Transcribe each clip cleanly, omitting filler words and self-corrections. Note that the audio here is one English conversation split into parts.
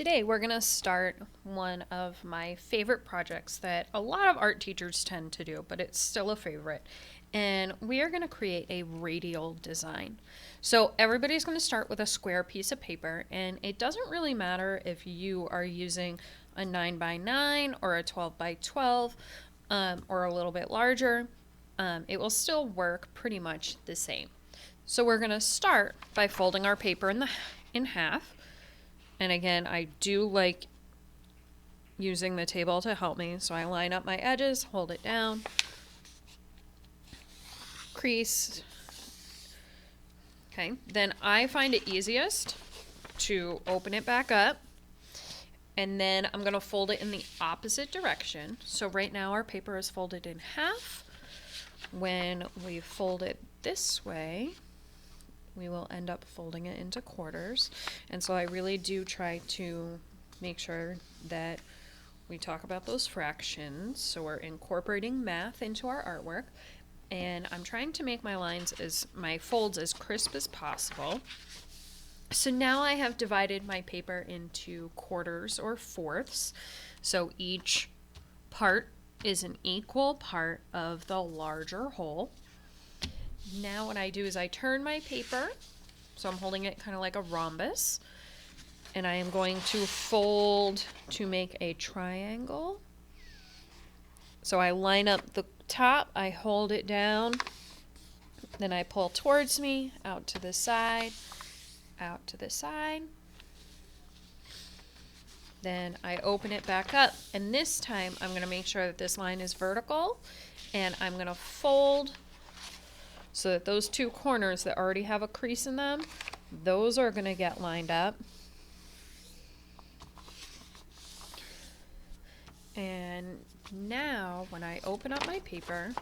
today we're going to start one of my favorite projects that a lot of art teachers tend to do, but it's still a favorite. And we are going to create a radial design. So everybody's going to start with a square piece of paper, and it doesn't really matter if you are using a 9x9 or a 12x12 or a little bit larger. It will still work pretty much the same. So we're going to start by folding our paper in half. And again, I do like using the table to help me. So I line up my edges, hold it down, crease. Okay, then I find it easiest to open it back up. And then I'm going to fold it in the opposite direction. So right now our paper is folded in half. When we fold it this way, we will end up folding it into quarters. And so I really do try to make sure that we talk about those fractions. So we're incorporating math into our artwork. And I'm trying to make my folds as crisp as possible. So now I have divided my paper into quarters or fourths. So each part is an equal part of the larger whole. Now what I do is I turn my paper, so I'm holding it kind of like a rhombus, and I am going to fold to make a triangle. So I line up the top, I hold it down, then I pull towards me, out to the side, out to the side. Then I open it back up, and this time I'm going to make sure that this line is vertical, and I'm going to fold so that those two corners that already have a crease in them, those are going to get lined up. And now when I open up my paper,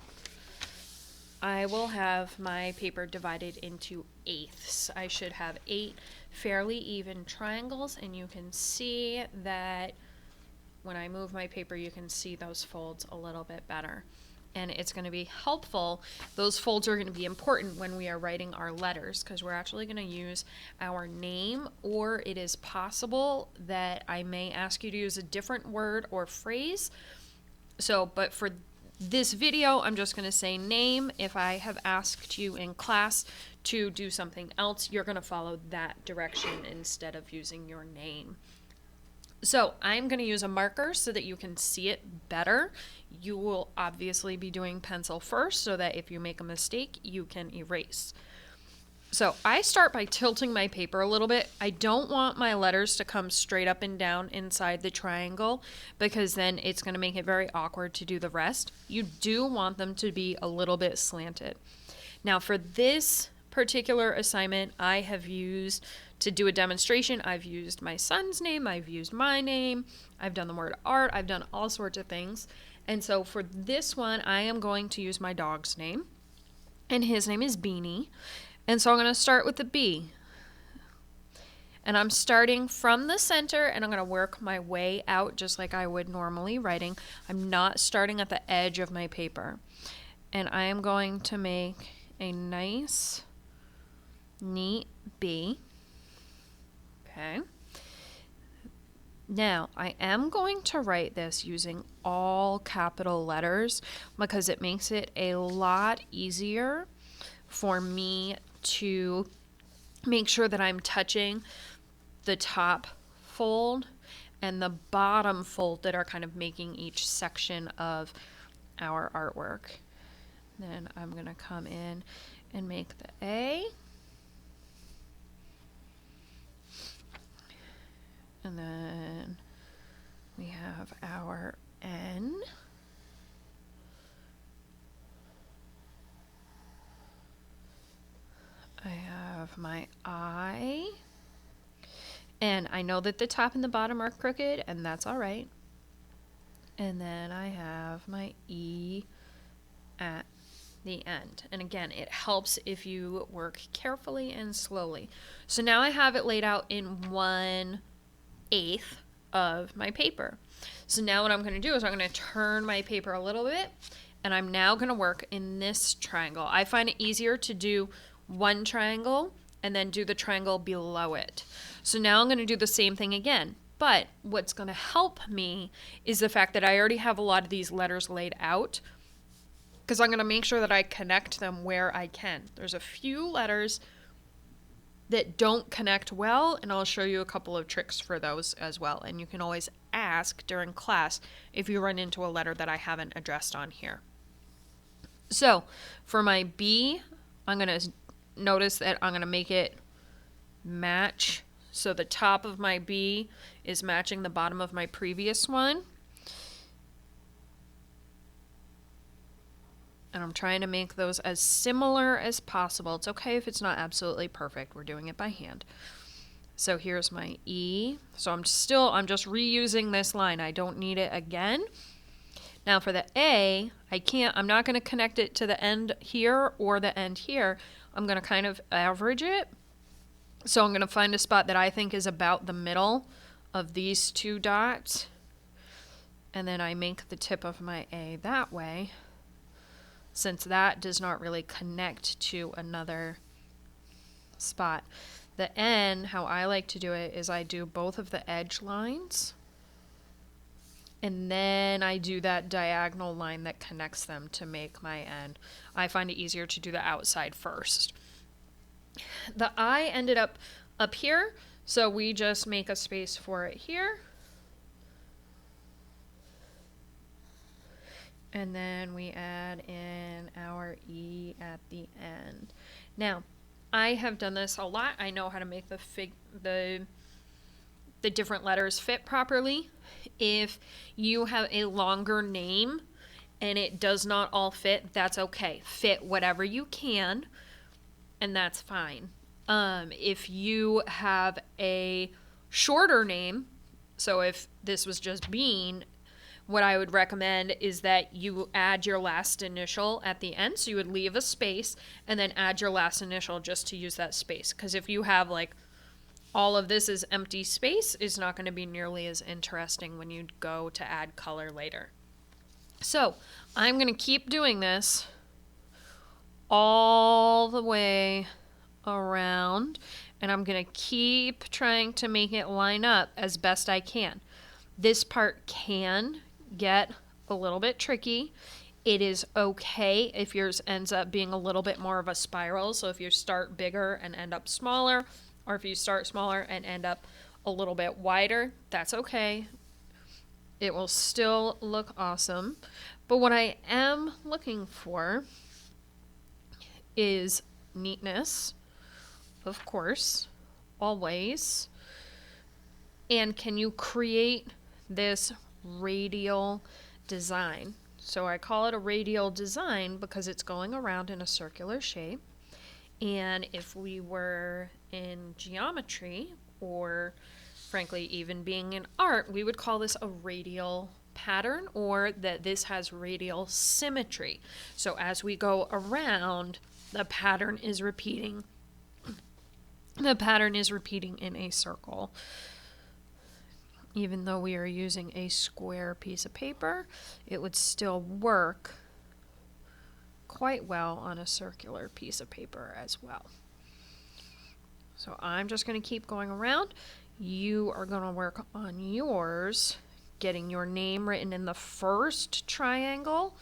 I will have my paper divided into eighths. I should have 8 fairly even triangles, and you can see that when I move my paper, you can see those folds a little bit better. And it's going to be helpful. Those folds are going to be important when we are writing our letters, because we're actually going to use our name, or it is possible that I may ask you to use a different word or phrase. But for this video, I'm just going to say name. If I have asked you in class to do something else, you're going to follow that direction instead of using your name. So I'm going to use a marker so that you can see it better. You will obviously be doing pencil first so that if you make a mistake, you can erase. So I start by tilting my paper a little bit. I don't want my letters to come straight up and down inside the triangle, because then it's going to make it very awkward to do the rest. You do want them to be a little bit slanted. Now for this particular assignment, I have used, to do a demonstration, I've used my son's name, I've used my name, I've done the word art, I've done all sorts of things. And so for this one, I am going to use my dog's name, and his name is Beanie. And so I'm going to start with the B. And I'm starting from the center, and I'm going to work my way out just like I would normally writing. I'm not starting at the edge of my paper. And I am going to make a nice, neat B. Okay. Now, I am going to write this using all capital letters because it makes it a lot easier for me to make sure that I'm touching the top fold and the bottom fold that are kind of making each section of our artwork. Then I'm going to come in and make the A. And then we have our N. I have my I. And I know that the top and the bottom are crooked, and that's all right. And then I have my E at the end. And again, it helps if you work carefully and slowly. So now I have it laid out in 1/8 of my paper. So now what I'm going to do is I'm going to turn my paper a little bit, and I'm now going to work in this triangle. I find it easier to do one triangle and then do the triangle below it. So now I'm going to do the same thing again. But what's going to help me is the fact that I already have a lot of these letters laid out, because I'm going to make sure that I connect them where I can. There's a few letters that don't connect well, and I'll show you a couple of tricks for those as well. And you can always ask during class if you run into a letter that I haven't addressed on here. So for my B, I'm going to notice that I'm going to make it match. So the top of my B is matching the bottom of my previous one. And I'm trying to make those as similar as possible. It's okay if it's not absolutely perfect. We're doing it by hand. So here's my E. So I'm just reusing this line. I don't need it again. Now for the A, I'm not going to connect it to the end here or the end here. I'm going to kind of average it. So I'm going to find a spot that I think is about the middle of these two dots. And then I make the tip of my A that way, since that does not really connect to another spot. The N, how I like to do it is I do both of the edge lines, and then I do that diagonal line that connects them to make my N. I find it easier to do the outside first. The I ended up here, so we just make a space for it here. And then we add in our E at the end. Now, I have done this a lot. I know how to make the different letters fit properly. If you have a longer name and it does not all fit, that's okay. Fit whatever you can, and that's fine. If you have a shorter name, so if this was just Bean, what I would recommend is that you add your last initial at the end. So you would leave a space and then add your last initial just to use that space. Because if you have like all of this is empty space, it's not going to be nearly as interesting when you go to add color later. So I'm going to keep doing this all the way around, and I'm going to keep trying to make it line up as best I can. This part can get a little bit tricky. It is okay if yours ends up being a little bit more of a spiral. So if you start bigger and end up smaller, or if you start smaller and end up a little bit wider, that's okay. It will still look awesome. But what I am looking for is neatness, of course, always. And can you create this radial design? So I call it a radial design because it's going around in a circular shape. And if we were in geometry, or frankly even being in art, we would call this a radial pattern, or that this has radial symmetry. So as we go around, the pattern is repeating. The pattern is repeating in a circle. Even though we are using a square piece of paper, it would still work quite well on a circular piece of paper as well. So I'm just going to keep going around. You are going to work on yours, getting your name written in the first triangle,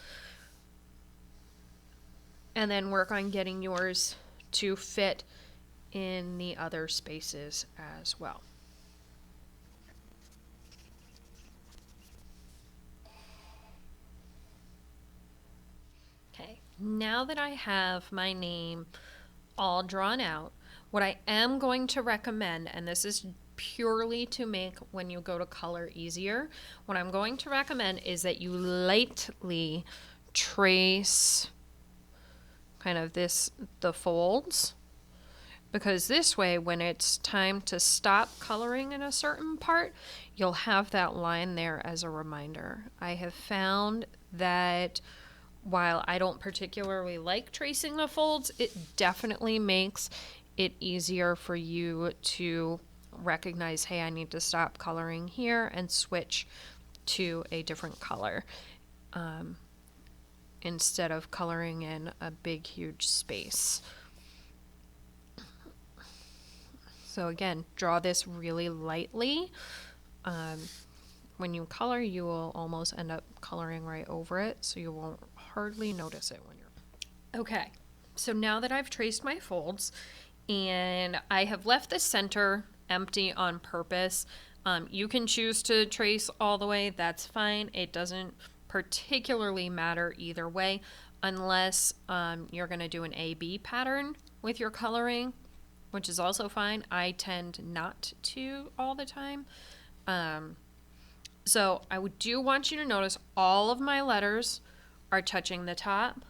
and then work on getting yours to fit in the other spaces as well. Okay, now that I have my name all drawn out, what I am going to recommend, and this is purely to make when you go to color easier, what I'm going to recommend is that you lightly trace kind of the folds, because this way when it's time to stop coloring in a certain part, you'll have that line there as a reminder. I have found that while I don't particularly like tracing the folds, it definitely makes it easier for you to recognize, hey, I need to stop coloring here and switch to a different color, instead of coloring in a big, huge space. So again, draw this really lightly. when you color, you will almost end up coloring right over it, so you won't hardly notice it when you're... Okay, so now that I've traced my folds, and I have left the center empty on purpose, you can choose to trace all the way, that's fine. It doesn't particularly matter either way, unless you're going to do an A-B pattern with your coloring, which is also fine. I tend not to all the time. So I do want you to notice all of my letters are touching the top.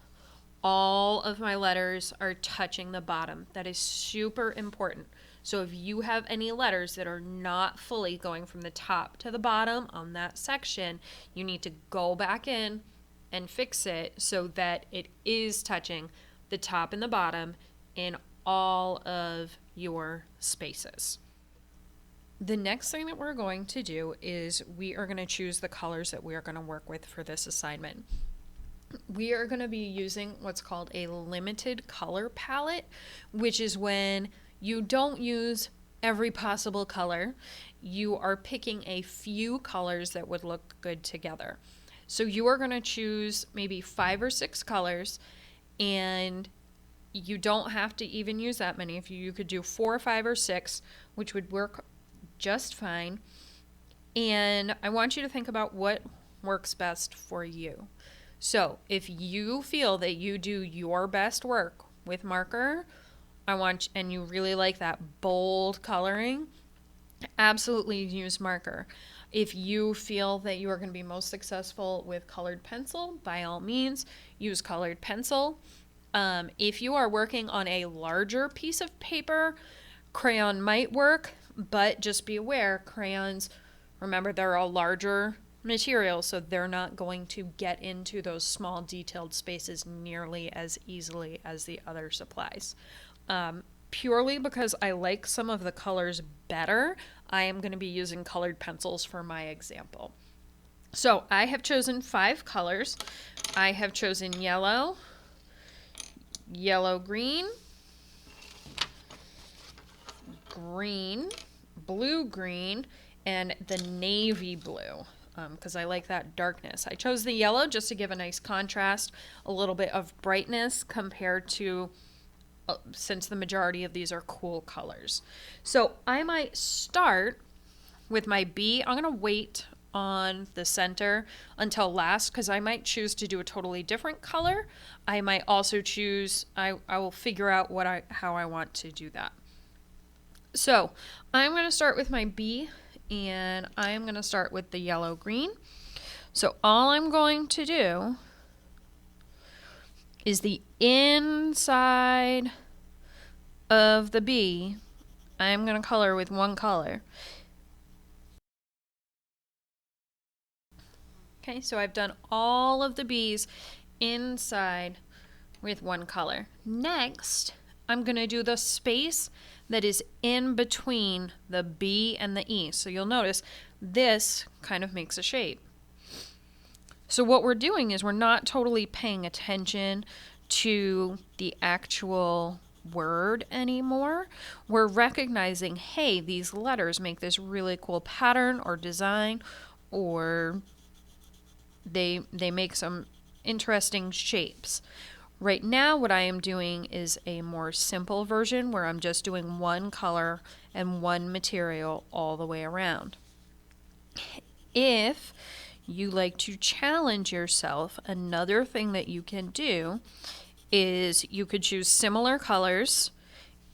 All of my letters are touching the bottom. That is super important. So if you have any letters that are not fully going from the top to the bottom on that section, you need to go back in and fix it so that it is touching the top and the bottom in all of your spaces. The next thing that we're going to do is we are going to choose the colors that we are going to work with for this assignment. We are going to be using what's called a limited color palette, which is when you don't use every possible color. You are picking a few colors that would look good together. So you are going to choose maybe 5 or 6 colors, and you don't have to even use that many. If you could do 4 or 5 or 6, which would work just fine. And I want you to think about what works best for you. So if you feel that you do your best work with marker, and you really like that bold coloring, absolutely use marker. If you feel that you are going to be most successful with colored pencil, by all means, use colored pencil. If you are working on a larger piece of paper, crayon might work, but just be aware, crayons, remember, they're a larger material, so they're not going to get into those small detailed spaces nearly as easily as the other supplies. Purely because I like some of the colors better, I am going to be using colored pencils for my example. So I have chosen 5 colors. I have chosen yellow, yellow-green, green, blue-green, and the navy blue, because I like that darkness. I chose the yellow just to give a nice contrast, a little bit of brightness compared to, since the majority of these are cool colors. So I might start with my B. I'm going to wait on the center until last because I might choose to do a totally different color. I might also choose, I will figure out how I want to do that. So I'm going to start with my B, and I'm going to start with the yellow-green. So all I'm going to do is the inside of the B, I'm going to color with one color. Okay, so I've done all of the B's inside with one color. Next, I'm going to do the space that is in between the B and the E. So you'll notice this kind of makes a shape. So what we're doing is we're not totally paying attention to the actual word anymore. We're recognizing, hey, these letters make this really cool pattern or design, or they make some interesting shapes. Right now what I am doing is a more simple version where I'm just doing one color and one material all the way around. If you like to challenge yourself, another thing that you can do is you could choose similar colors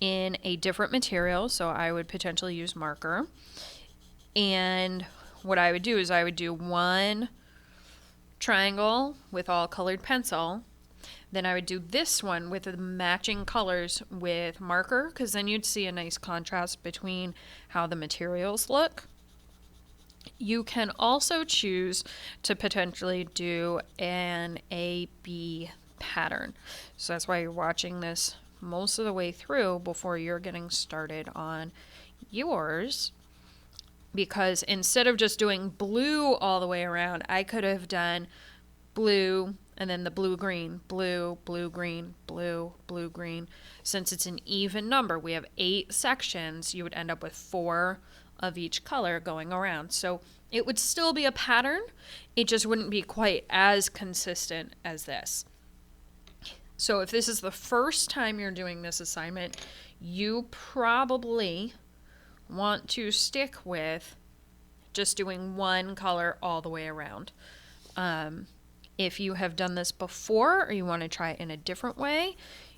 in a different material. So I would potentially use marker. And what I would do is I would do one triangle with all colored pencil. Then I would do this one with the matching colors with marker, because then you'd see a nice contrast between how the materials look. You can also choose to potentially do an A-B pattern. So that's why you're watching this most of the way through before you're getting started on yours. Because instead of just doing blue all the way around, I could have done blue and then the blue-green, blue, blue-green, blue, blue-green. Since it's an even number, we have 8 sections, you would end up with 4 of each color going around. So it would still be a pattern, it just wouldn't be quite as consistent as this. So if this is the first time you're doing this assignment, you probably want to stick with just doing one color all the way around. If you have done this before or you want to try it in a different way,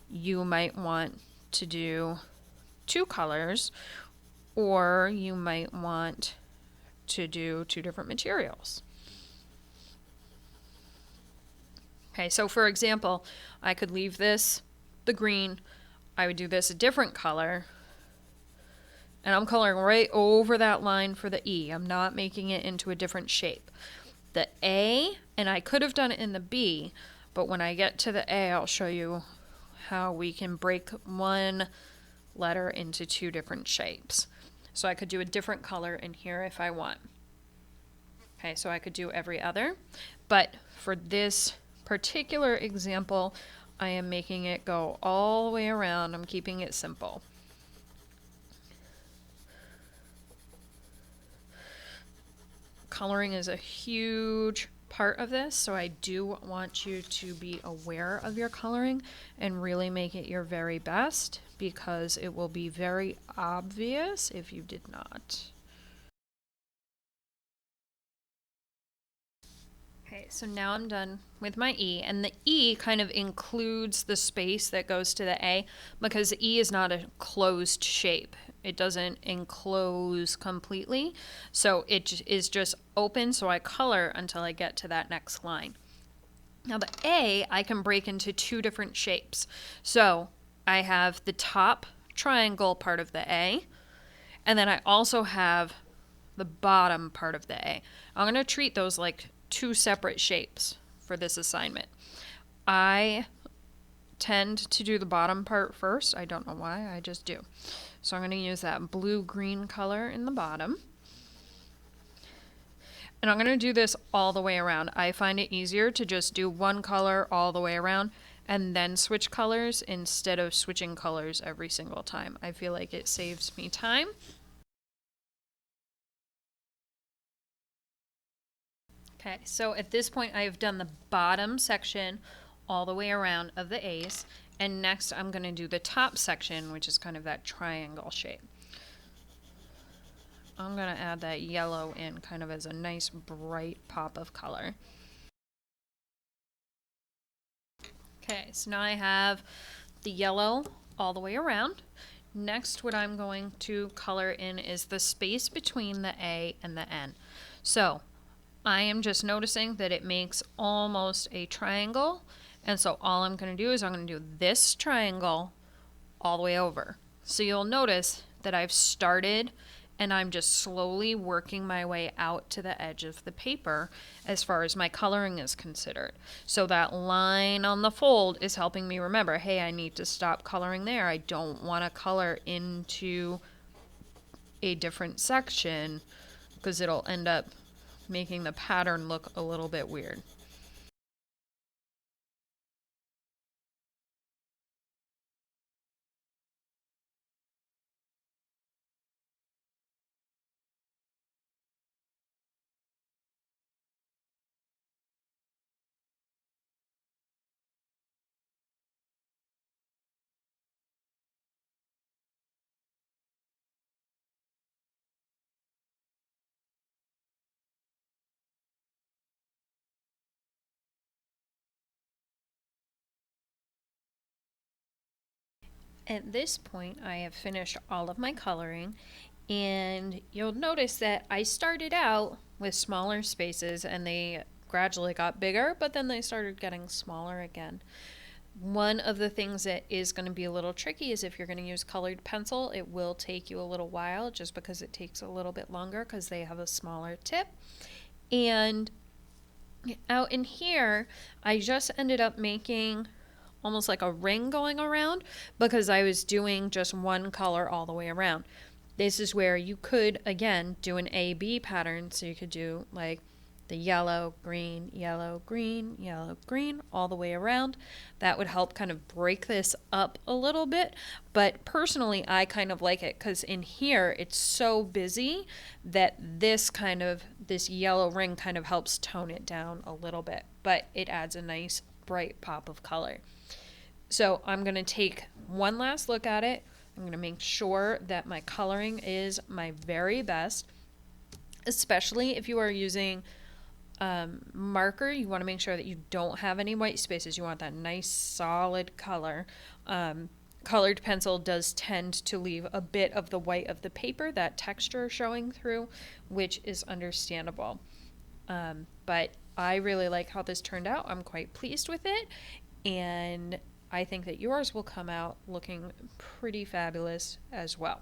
you might want to do two colors, or you might want to do two different materials. Okay, so for example, I could leave this the green, I would do this a different color, and I'm coloring right over that line for the E. I'm not making it into a different shape. The A, and I could have done it in the B, but when I get to the A, I'll show you how we can break one letter into two different shapes. So I could do a different color in here if I want. Okay, so I could do every other, but for this particular example, I am making it go all the way around. I'm keeping it simple. Coloring is a huge part of this, so I do want you to be aware of your coloring and really make it your very best, because it will be very obvious if you did not. Okay, so now I'm done with my E, and the E kind of includes the space that goes to the A, because the E is not a closed shape. It doesn't enclose completely, so it is just open, so I color until I get to that next line. Now the A, I can break into two different shapes. So I have the top triangle part of the A, and then I also have the bottom part of the A. I'm going to treat those like two separate shapes for this assignment. I tend to do the bottom part first. I don't know why, I just do. So I'm going to use that blue-green color in the bottom. And I'm going to do this all the way around. I find it easier to just do one color all the way around and then switch colors instead of switching colors every single time. I feel like it saves me time. Okay, so at this point I have done the bottom section all the way around of the A's, and next I'm going to do the top section, which is kind of that triangle shape. I'm going to add that yellow in kind of as a nice bright pop of color. Okay, so now I have the yellow all the way around. Next, what I'm going to color in is the space between the A and the N. So I am just noticing that it makes almost a triangle, and so all I'm going to do is I'm going to do this triangle all the way over. So you'll notice that I've started and I'm just slowly working my way out to the edge of the paper as far as my coloring is considered. So that line on the fold is helping me remember, hey, I need to stop coloring there. I don't want to color into a different section because it'll end up making the pattern look a little bit weird. At this point, I have finished all of my coloring, and you'll notice that I started out with smaller spaces and they gradually got bigger, but then they started getting smaller again. One of the things that is going to be a little tricky is if you're going to use colored pencil, it will take you a little while just because it takes a little bit longer because they have a smaller tip. And out in here, I just ended up making almost like a ring going around because I was doing just one color all the way around. This is where you could, again, do an A-B pattern. So you could do like the yellow, green, yellow, green, yellow, green, all the way around. That would help kind of break this up a little bit. But personally, I kind of like it because in here it's so busy that this yellow ring kind of helps tone it down a little bit. But it adds a nice bright pop of color. So I'm going to take one last look at it. I'm going to make sure that my coloring is my very best, especially if you are using marker. You want to make sure that you don't have any white spaces. You want that nice solid color. Colored pencil does tend to leave a bit of the white of the paper, that texture showing through, which is understandable. But I really like how this turned out. I'm quite pleased with it, and I think that yours will come out looking pretty fabulous as well.